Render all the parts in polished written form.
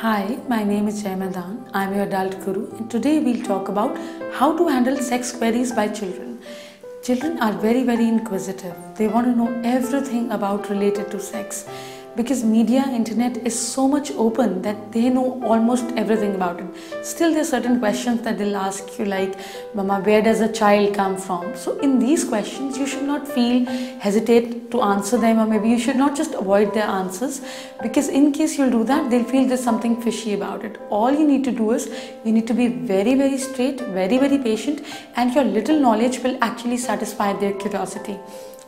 Hi, my name is Jai Madan. I'm your adult guru, and today we'll talk about how to handle sex queries by children. Children are very inquisitive. They want to know everything about related to sex because media, internet is so much open that they know almost everything about it. Still, there are certain questions that they'll ask you like, Mama, where does a child come from? So in these questions, you should not hesitate to answer them, or maybe you should not just avoid their answers, because in case you'll do that, they'll feel there's something fishy about it. All you need to do is, you need to be very straight, very patient, and your little knowledge will actually satisfy their curiosity.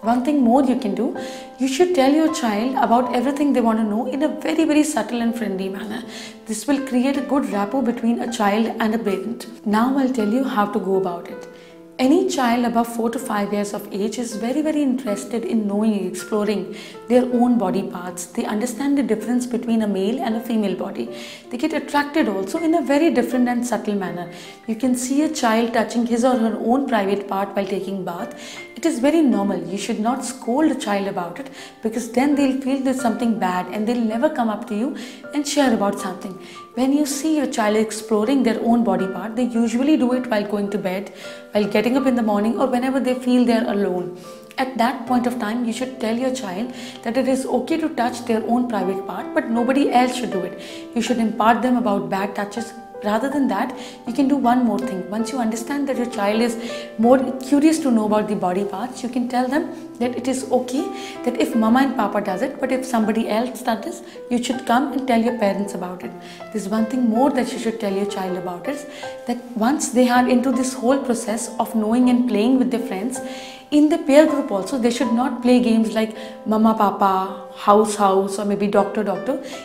One thing more you can do, you should tell your child about everything they want to know in a very subtle and friendly manner. This will create a good rapport between a child and a parent. Now I'll tell you how to go about it. Any child above 4 to 5 years of age is very interested in knowing, exploring their own body parts. They understand the difference between a male and a female body. They get attracted also in a very different and subtle manner. You can see a child touching his or her own private part while taking bath. It is very normal. You should not scold a child about it, because then they'll feel there's something bad and they'll never come up to you and share about something. When you see your child exploring their own body part, they usually do it while going to bed, while getting up in the morning, or whenever they feel they're alone. At that point of time, you should tell your child that it is okay to touch their own private part, but nobody else should do it. You should impart them about bad touches. Rather than that, you can do one more thing. Once you understand that your child is more curious to know about the body parts, you can tell them that it is okay that if Mama and Papa does it, but if somebody else does this, you should come and tell your parents about it. There's one thing more that you should tell your child about it, that once they are into this whole process of knowing and playing with their friends, in the peer group also, they should not play games like Mama, Papa, House, or maybe Doctor.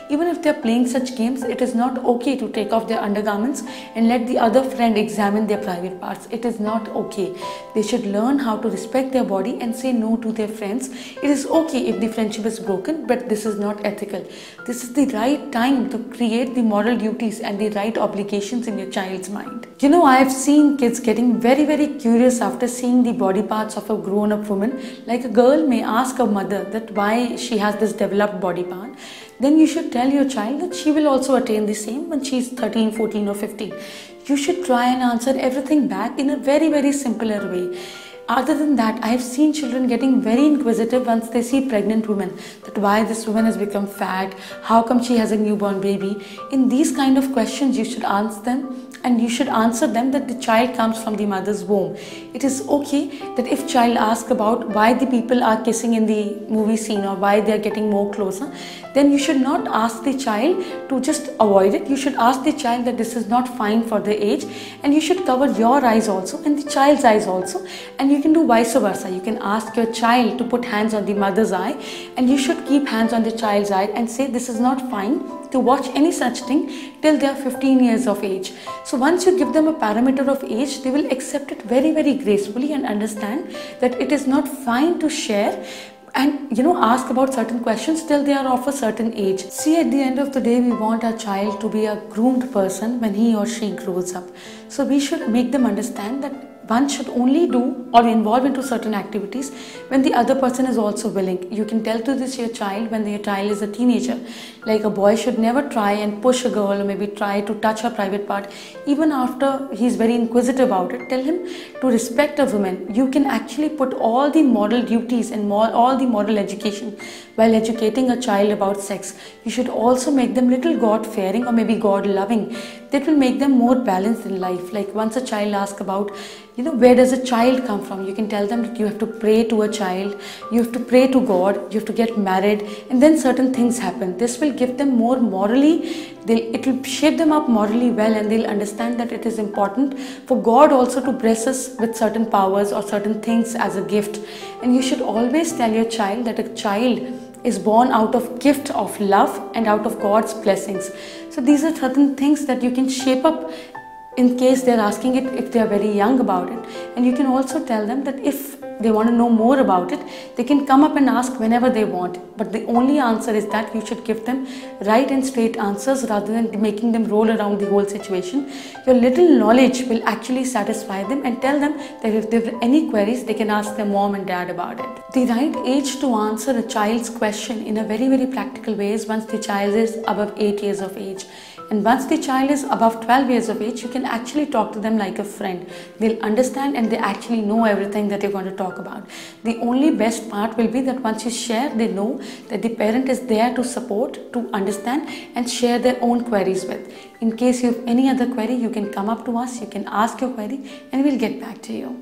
Even if they're playing such games, it is not okay to take off their undergarments and let the other friend examine their private parts. It is not okay. They should learn how to respect their body and say no to their friends. It is okay if the friendship is broken, but this is not ethical. This is the right time to create the moral duties and the right obligations in your child's mind. You know, I have seen kids getting very curious after seeing the body parts of a grown-up woman. Like a girl may ask a mother that why she has this developed body part. Then you should tell your child that she will also attain the same when she is 13, 14 or 15. You should try and answer everything back in a very simpler way. Other than that, I have seen children getting very inquisitive once they see pregnant women, that why this woman has become fat, how come she has a newborn baby. In these kind of questions, you should answer them, and you should answer them that the child comes from the mother's womb. It is okay that if child asks about why the people are kissing in the movie scene or why they are getting more closer, then you should not ask the child to just avoid it. You should ask the child that this is not fine for their age, and you should cover your eyes also and the child's eyes also, and you can do vice versa. You can ask your child to put hands on the mother's eye, and you should keep hands on the child's eye and say this is not fine to watch any such thing till they are 15 years of age. So once you give them a parameter of age, they will accept it very gracefully and understand that it is not fine to share and ask about certain questions till they are of a certain age. See, at the end of the day, we want our child to be a groomed person when he or she grows up. So we should make them understand that one should only do or involve into certain activities when the other person is also willing. You can tell to this your child when your child is a teenager. Like a boy should never try and push a girl or maybe try to touch her private part. Even after he's very inquisitive about it, tell him to respect a woman. You can actually put all the moral duties and all the moral education while educating a child about sex. You should also make them little God-fearing or maybe God-loving. That will make them more balanced in life. Like once a child asks about, where does a child come from? You can tell them that you have to pray to a child, you have to pray to God, you have to get married, and then certain things happen. This will give them more morally, it will shape them up morally well, and they'll understand that it is important for God also to bless us with certain powers or certain things as a gift. And you should always tell your child that a child is born out of gift of love and out of God's blessings. So these are certain things that you can shape up in case they're asking it if they are very young about it. And you can also tell them that if they want to know more about it, they can come up and ask whenever they want. But the only answer is that you should give them right and straight answers rather than making them roll around the whole situation. Your little knowledge will actually satisfy them, and tell them that if there are any queries, they can ask their mom and dad about it. The right age to answer a child's question in a very practical way is once the child is above 8 years of age. And once the child is above 12 years of age, you can actually talk to them like a friend. They'll understand and they actually know everything that you're going to talk about. The only best part will be that once you share, they know that the parent is there to support, to understand and share their own queries with. In case you have any other query, you can come up to us, you can ask your query and we'll get back to you.